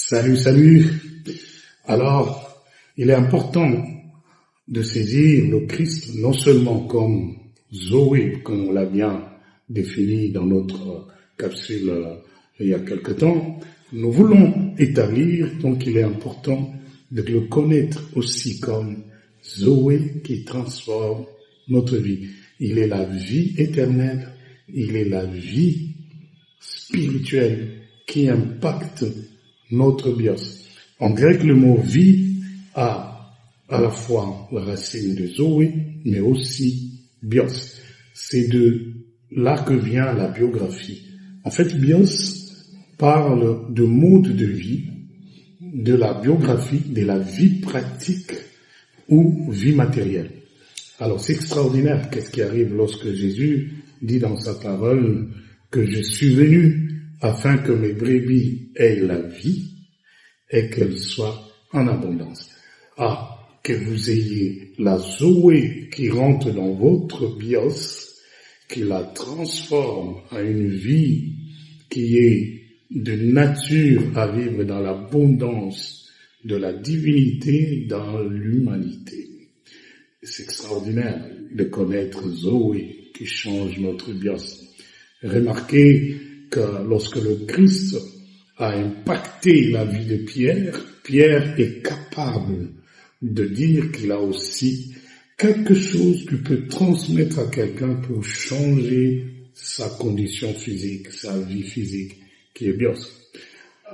Salut. Alors, il est important de saisir le Christ non seulement comme Zoé, comme on l'a bien défini dans notre capsule il y a quelque temps. Nous voulons établir, donc il est important de le connaître aussi comme Zoé qui transforme notre vie. Il est la vie éternelle, il est la vie spirituelle qui impacte notre bios. En grec, le mot vie a à la fois la racine de Zoé, mais aussi bios. C'est de là que vient la biographie. En fait, bios parle de mode de vie, de la biographie, de la vie pratique ou vie matérielle. Alors, c'est extraordinaire qu'est-ce qui arrive lorsque Jésus dit dans sa parole que je suis venu afin que mes brebis aient la vie et qu'elle soit en abondance. Que vous ayez la Zoé qui rentre dans votre bios, qui la transforme à une vie qui est de nature à vivre dans l'abondance de la divinité dans l'humanité. C'est extraordinaire de connaître Zoé qui change notre bios. Remarquez que lorsque le Christ a impacté la vie de Pierre, Pierre est capable de dire qu'il a aussi quelque chose qu'il peut transmettre à quelqu'un pour changer sa condition physique, sa vie physique, qui est bios.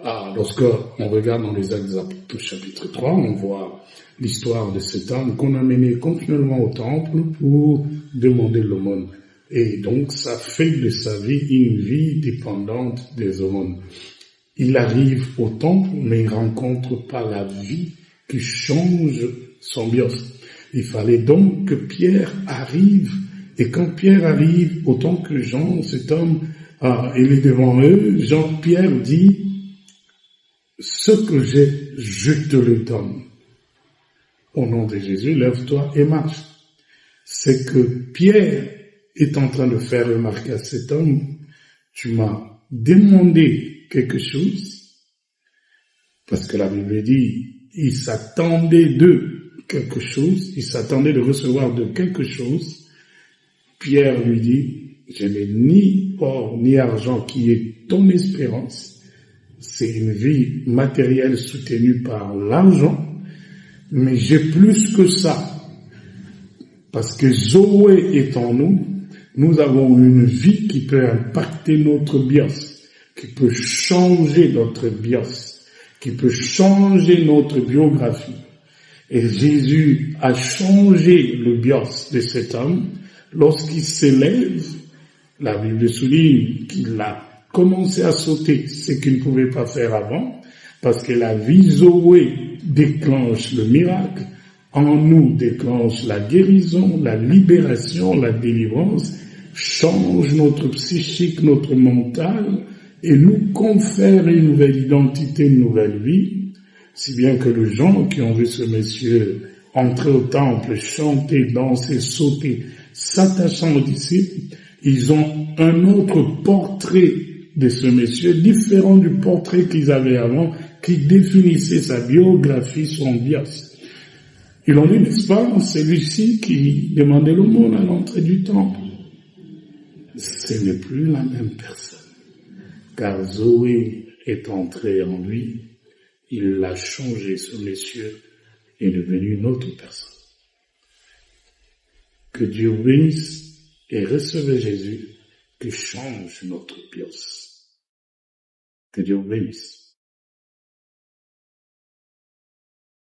Lorsque on regarde dans les Actes des Apôtres chapitre 3, on voit l'histoire de cet homme qu'on a mené continuellement au temple pour demander l'aumône. Et donc, ça fait de sa vie une vie dépendante des aumônes. Il arrive au temple, mais il rencontre pas la vie qui change son bios. Il fallait donc que Pierre arrive, et quand Pierre arrive, autant que Jean, cet homme, il est devant eux, Jean-Pierre dit, ce que j'ai, je te le donne. Au nom de Jésus, lève-toi et marche. C'est que Pierre est en train de faire remarquer à cet homme, tu m'as demandé quelque chose, parce que la Bible dit, il s'attendait de quelque chose, il s'attendait de recevoir de quelque chose. Pierre lui dit, je n'ai ni or ni argent qui est ton espérance, c'est une vie matérielle soutenue par l'argent, mais j'ai plus que ça, parce que Zoé est en nous. Nous avons une vie qui peut impacter notre bios, qui peut changer notre bios, qui peut changer notre biographie. Et Jésus a changé le bios de cet homme. Lorsqu'il s'élève, la Bible souligne qu'il a commencé à sauter, ce qu'il ne pouvait pas faire avant, parce que la vie Zoé déclenche le miracle, en nous déclenche la guérison, la libération, la délivrance, change notre psychique, notre mental, et nous confère une nouvelle identité, une nouvelle vie, si bien que les gens qui ont vu ce monsieur entrer au temple, chanter, danser, sauter, s'attachant aux disciples, ils ont un autre portrait de ce monsieur, différent du portrait qu'ils avaient avant, qui définissait sa biographie, son bios. Ils ont dit, n'est-ce pas, celui-ci qui demandait l'aumône à l'entrée du temple. Ce n'est plus la même personne. Car Zoé est entrée en lui, il l'a changé, ce monsieur est devenu une autre personne. Que Dieu bénisse et recevez Jésus qui change notre bios. Que Dieu bénisse.